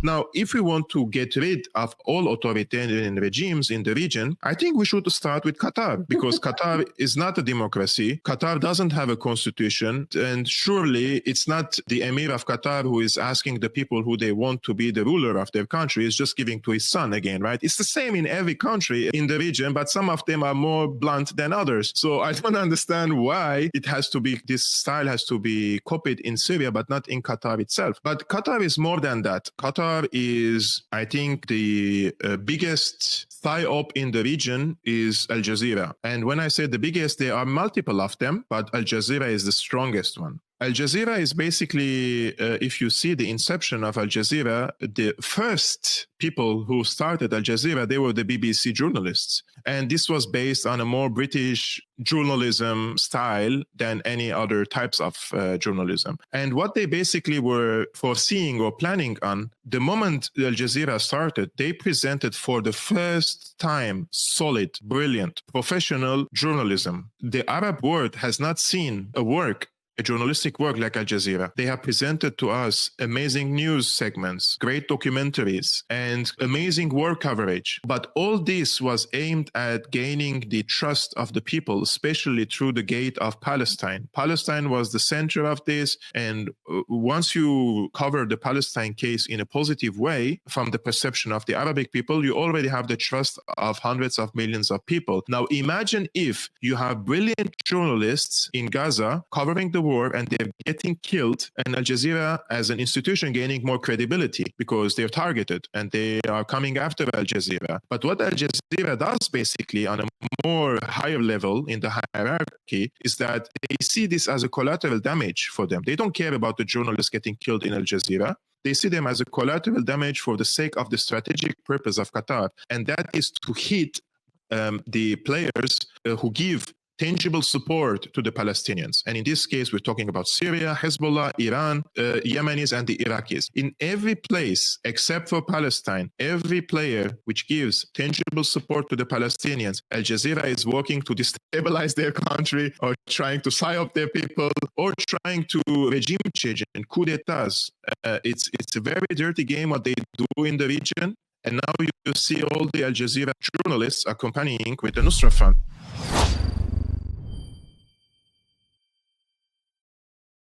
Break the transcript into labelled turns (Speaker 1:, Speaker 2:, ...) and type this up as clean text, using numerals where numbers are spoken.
Speaker 1: Now, if we want to get rid of all authoritarian regimes in the region, I think we should start with Qatar, because Qatar is not a democracy. Qatar doesn't have a constitution, and surely it's not the emir of Qatar who is asking the people who they want to be the ruler of their country. Is just giving to his son again, right? It's the same in every country in the region, but some of them are more blunt than others. So I don't understand why this style has to be copied in Syria, but not in Qatar itself. But Qatar is more than that. Qatar is, I think, the biggest Psyop in the region is Al Jazeera. And when I say the biggest, there are multiple of them, but Al Jazeera is the strongest one. Al Jazeera is basically, if you see the inception of Al Jazeera, the first people who started Al Jazeera, they were the BBC journalists. And this was based on a more British journalism style than any other types of journalism. And what they basically were foreseeing or planning on, the moment Al Jazeera started, they presented for the first time solid, brilliant, professional journalism. The Arab world has not seen a journalistic work like Al Jazeera. They have presented to us amazing news segments, great documentaries, and amazing war coverage. But all this was aimed at gaining the trust of the people, especially through the gate of Palestine. Palestine was the center of this, and once you cover the Palestine case in a positive way, from the perception of the Arabic people, you already have the trust of hundreds of millions of people. Now imagine if you have brilliant journalists in Gaza covering the war and they're getting killed, and Al Jazeera as an institution gaining more credibility because they're targeted and they are coming after Al Jazeera. But what Al Jazeera does basically on a more higher level in the hierarchy is that they see this as a collateral damage for them. They don't care about the journalists getting killed in Al Jazeera. They see them as a collateral damage for the sake of the strategic purpose of Qatar, and that is to hit the players who give tangible support to the Palestinians. And in this case, we're talking about Syria, Hezbollah, Iran, Yemenis, and the Iraqis. In every place, except for Palestine, every player which gives tangible support to the Palestinians, Al Jazeera is working to destabilize their country, or trying to psyop their people, or trying to regime change and coup d'etats. It's a very dirty game what they do in the region. And now you see all the Al Jazeera journalists accompanying with the Nusra Fund.